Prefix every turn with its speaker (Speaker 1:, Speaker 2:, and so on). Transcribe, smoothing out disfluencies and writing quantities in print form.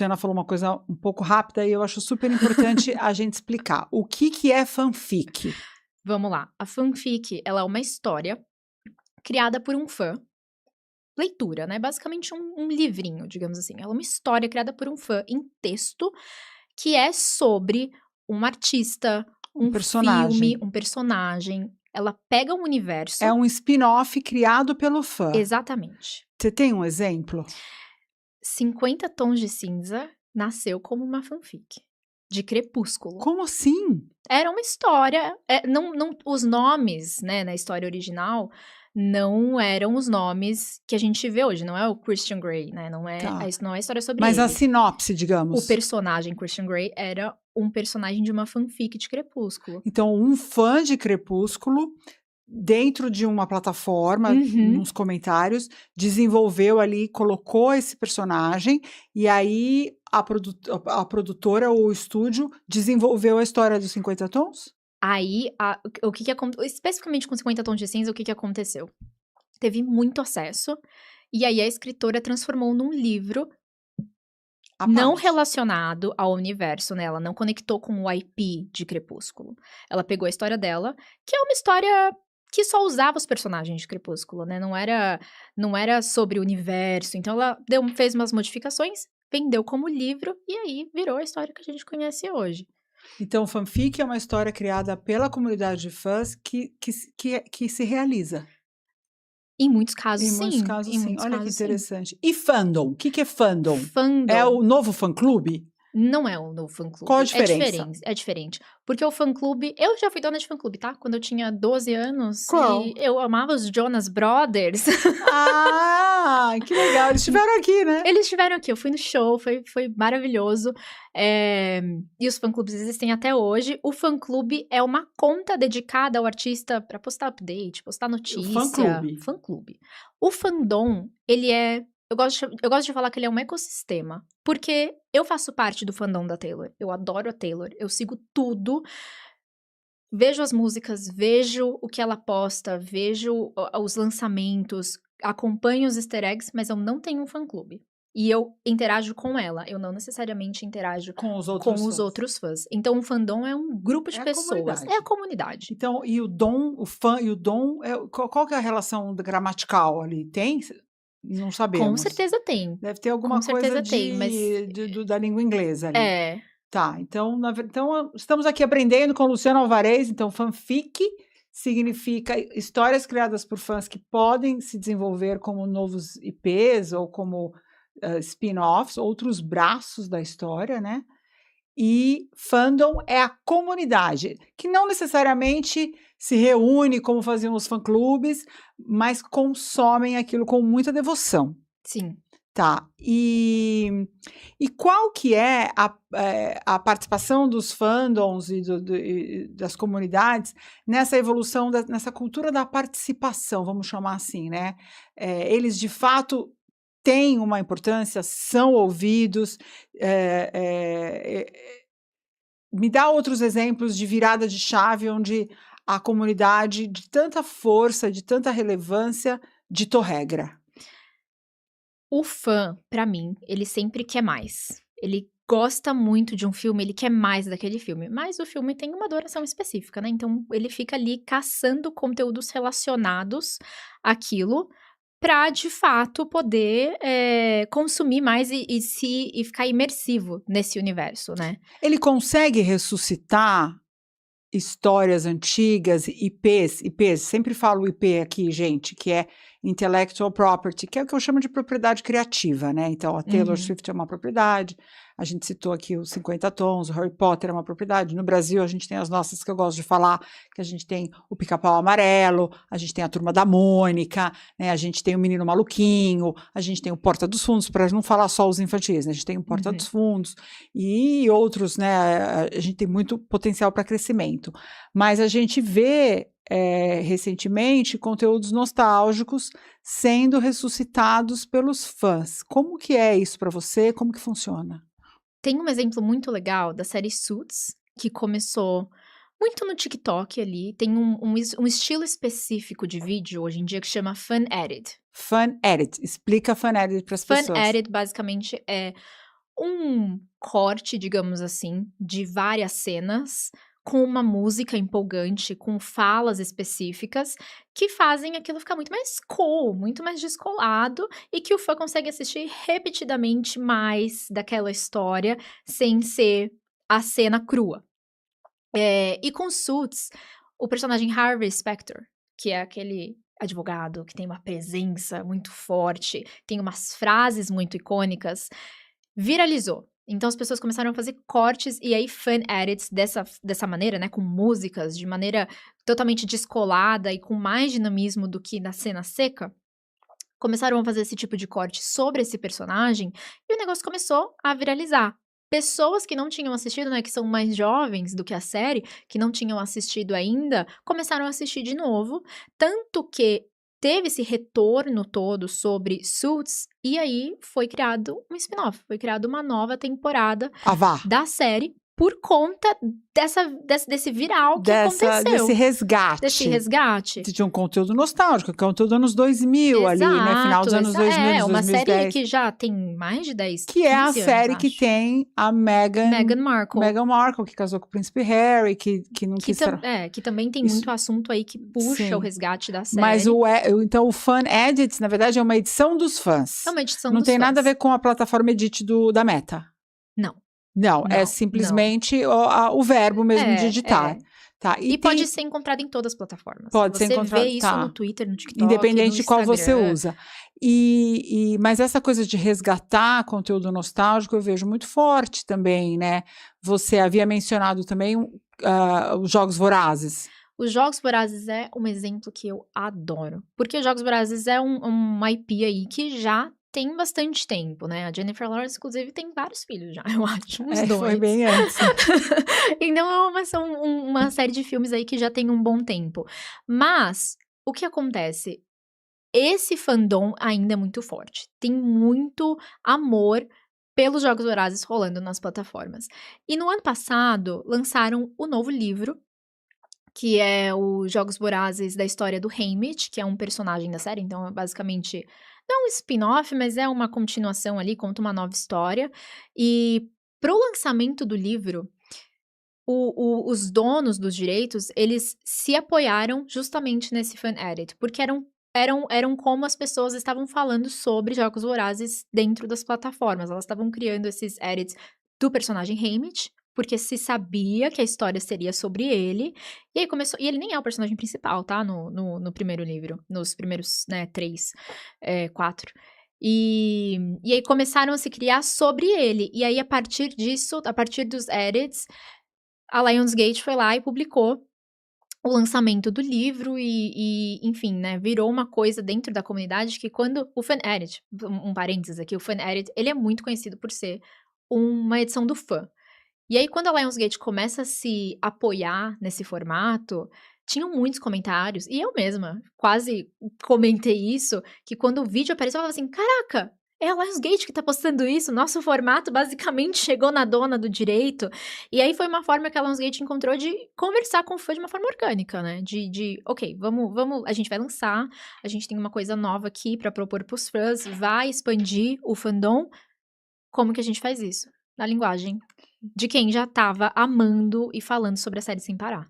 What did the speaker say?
Speaker 1: Luciana falou uma coisa um pouco rápida e eu acho super importante a gente explicar. O que é fanfic?
Speaker 2: Vamos lá. A fanfic, ela é uma história criada por um fã. Leitura, né? Basicamente um livrinho, digamos assim. Ela é uma história criada por um fã em texto que é sobre um artista, um
Speaker 1: personagem.
Speaker 2: filme, um personagem. Ela pega um universo.
Speaker 1: É um spin-off criado pelo fã.
Speaker 2: Exatamente.
Speaker 1: Você tem um exemplo?
Speaker 2: 50 Tons de Cinza nasceu como uma fanfic de Crepúsculo.
Speaker 1: Como assim?
Speaker 2: Era uma história, os nomes, né, na história original, não eram os nomes que a gente vê hoje, não é o Christian Grey, né, não é
Speaker 1: Tá.
Speaker 2: não é a história sobre
Speaker 1: Mas
Speaker 2: ele.
Speaker 1: a sinopse, digamos.
Speaker 2: O personagem Christian Grey era um personagem de uma fanfic de Crepúsculo.
Speaker 1: Então, um fã de Crepúsculo, dentro de uma plataforma, nos comentários, desenvolveu ali, colocou esse personagem, e aí a produtora ou o estúdio desenvolveu a história dos 50 Tons?
Speaker 2: Aí, o que especificamente com 50 Tons de Cinza, o que aconteceu? Teve muito acesso, e aí a escritora transformou num livro não relacionado ao universo, né, ela não conectou com o IP de Crepúsculo. Ela pegou a história dela, que é uma história que só usava os personagens de Crepúsculo, né, não era sobre o universo, então ela fez umas modificações, vendeu como livro, e aí virou a história que a gente conhece hoje.
Speaker 1: Então, fanfic é uma história criada pela comunidade de fãs que se realiza.
Speaker 2: Em muitos casos,
Speaker 1: Em
Speaker 2: sim.
Speaker 1: muitos casos,
Speaker 2: Em
Speaker 1: sim.
Speaker 2: muitos
Speaker 1: Olha que
Speaker 2: casos, sim.
Speaker 1: interessante. E fandom? O que é fandom? É
Speaker 2: Fandom
Speaker 1: o novo fã-clube?
Speaker 2: não é um novo fã-clube.
Speaker 1: Qual a
Speaker 2: É
Speaker 1: diferença?
Speaker 2: diferente. Porque o fã-clube eu já fui dona de fã-clube, tá? Quando eu tinha 12 anos
Speaker 1: Qual?
Speaker 2: e eu amava os Jonas Brothers.
Speaker 1: Ah, que legal. Eles estiveram aqui, né?
Speaker 2: Eles estiveram aqui, eu fui no show, foi maravilhoso. E os fã-clubes existem até hoje. O fã-clube é uma conta dedicada ao artista pra postar update, postar notícia.
Speaker 1: Fã-clube.
Speaker 2: Fã-clube. O fandom, ele é eu gosto de falar que ele é um ecossistema, porque eu faço parte do fandom da Taylor. Eu adoro a Taylor, eu sigo tudo. Vejo as músicas, vejo o que ela posta, vejo os lançamentos, acompanho os easter eggs, mas eu não tenho um fã-clube. E eu interajo com ela, eu não necessariamente interajo
Speaker 1: Com os
Speaker 2: outros fãs. Então o fandom é um grupo de pessoas, é a comunidade.
Speaker 1: Então, e o dom, o fã e o dom, qual que é a relação gramatical ali? Tem? Não sabemos.
Speaker 2: Com certeza tem.
Speaker 1: Deve ter alguma coisa da língua inglesa ali.
Speaker 2: É.
Speaker 1: Tá, então, então estamos aqui aprendendo com Luciana Alvarez. Então, fanfic significa histórias criadas por fãs que podem se desenvolver como novos IPs ou como spin-offs, outros braços da história, né? E fandom é a comunidade, que não necessariamente se reúne como faziam os fã-clubes, mas consomem aquilo com muita devoção.
Speaker 2: Sim.
Speaker 1: Tá, e qual que é a participação dos fandoms e das comunidades nessa evolução, nessa cultura da participação, vamos chamar assim, né? Eles, de fato, têm uma importância, são ouvidos. Me dá outros exemplos de virada de chave onde a comunidade, de tanta força, de tanta relevância, ditou regra.
Speaker 2: O fã, pra mim, ele sempre quer mais. Ele gosta muito de um filme, ele quer mais daquele filme. Mas o filme tem uma duração específica, né? Então ele fica ali caçando conteúdos relacionados àquilo pra, de fato, poder consumir mais e ficar imersivo nesse universo, né?
Speaker 1: Ele consegue ressuscitar histórias antigas, IPs, sempre falo IP aqui, gente, que é Intellectual Property, que é o que eu chamo de propriedade criativa, né? Então, a Taylor Swift é uma propriedade, a gente citou aqui os 50 Tons, o Harry Potter é uma propriedade. No Brasil, a gente tem as nossas que eu gosto de falar, que a gente tem o Pica-Pau Amarelo, a gente tem a Turma da Mônica, né? A gente tem o Menino Maluquinho, a gente tem o Porta dos Fundos, para não falar só os infantis, né? A gente tem o Porta dos Fundos e outros, né? A gente tem muito potencial para crescimento. Mas a gente vê recentemente conteúdos nostálgicos sendo ressuscitados pelos fãs. Como que é isso para você? Como que funciona?
Speaker 2: Tem um exemplo muito legal da série Suits, que começou muito no TikTok ali. Tem um estilo específico de vídeo hoje em dia que chama Fan Edit.
Speaker 1: Fan Edit. Explica Fan Edit para as pessoas.
Speaker 2: Fan Edit basicamente é um corte, digamos assim, de várias cenas, com uma música empolgante, com falas específicas, que fazem aquilo ficar muito mais cool, muito mais descolado, e que o fã consegue assistir repetidamente mais daquela história, sem ser a cena crua. E com Suits, o personagem Harvey Specter, que é aquele advogado que tem uma presença muito forte, tem umas frases muito icônicas, viralizou. Então as pessoas começaram a fazer cortes e aí fan edits dessa maneira, né, com músicas, de maneira totalmente descolada e com mais dinamismo do que na cena seca. Começaram a fazer esse tipo de corte sobre esse personagem e o negócio começou a viralizar. Pessoas que não tinham assistido, né, que são mais jovens do que a série, que não tinham assistido ainda, começaram a assistir de novo, tanto que teve esse retorno todo sobre Suits, e aí foi criado um spin-off, foi criada uma nova temporada da série por conta desse viral que aconteceu.
Speaker 1: Desse resgate.
Speaker 2: Desse resgate.
Speaker 1: De um conteúdo nostálgico, que é um conteúdo dos anos 2000 ali, né? Final dos anos 2000,
Speaker 2: É, uma
Speaker 1: 2010.
Speaker 2: série que já tem mais de 10,
Speaker 1: que é a
Speaker 2: anos,
Speaker 1: série que
Speaker 2: acho.
Speaker 1: tem a Meghan Markle, que casou com o príncipe Harry, que não quis...
Speaker 2: que também tem muito assunto aí que puxa o resgate da série.
Speaker 1: Mas então o Fan Edits, na verdade, é uma edição dos fãs.
Speaker 2: É uma edição
Speaker 1: não
Speaker 2: dos
Speaker 1: tem
Speaker 2: fãs.
Speaker 1: nada a ver com a plataforma Edit da Meta. Não, é simplesmente o verbo mesmo de editar. Tá,
Speaker 2: e pode ser encontrado em todas as plataformas.
Speaker 1: Pode ser encontrado.
Speaker 2: Você vê isso no Twitter, no TikTok,
Speaker 1: independente
Speaker 2: no
Speaker 1: de qual você
Speaker 2: Instagram.
Speaker 1: usa. Mas essa coisa de resgatar conteúdo nostálgico eu vejo muito forte também, né? Você havia mencionado também os Jogos Vorazes.
Speaker 2: Os Jogos Vorazes é um exemplo que eu adoro. Porque os Jogos Vorazes é um IP aí que já tem bastante tempo, né? A Jennifer Lawrence, inclusive, tem vários filhos já, eu acho, uns 2.
Speaker 1: Foi bem antes.
Speaker 2: Então, são uma série de filmes aí que já tem um bom tempo. Mas, o que acontece? Esse fandom ainda é muito forte. Tem muito amor pelos Jogos Vorazes rolando nas plataformas. E no ano passado, lançaram o novo livro, que é os Jogos Vorazes da história do Haymitch, que é um personagem da série, então é basicamente... Não é um spin-off, mas é uma continuação ali, conta uma nova história. E pro lançamento do livro, os donos dos direitos, eles se apoiaram justamente nesse fan edit, porque eram como as pessoas estavam falando sobre Jogos Vorazes dentro das plataformas. Elas estavam criando esses edits do personagem Haymitch, porque se sabia que a história seria sobre ele, e aí começou, e ele nem é o personagem principal, tá, no primeiro livro, nos primeiros, né, 3, 4, e aí começaram a se criar sobre ele, e aí a partir disso, a partir dos edits, a Lionsgate foi lá e publicou o lançamento do livro enfim, né, virou uma coisa dentro da comunidade que quando o fan edit, um parênteses aqui, o fan edit, ele é muito conhecido por ser uma edição do fã. E aí, quando a Lionsgate começa a se apoiar nesse formato, tinham muitos comentários, e eu mesma quase comentei isso, que quando o vídeo apareceu, eu falava assim, caraca, é a Lionsgate que tá postando isso, nosso formato basicamente chegou na dona do direito. E aí foi uma forma que a Lionsgate encontrou de conversar com o fã de uma forma orgânica, né? Ok, vamos, a gente vai lançar, a gente tem uma coisa nova aqui pra propor pros fãs, vai expandir o fandom, como que a gente faz isso? Na linguagem de quem já tava amando e falando sobre a série sem parar.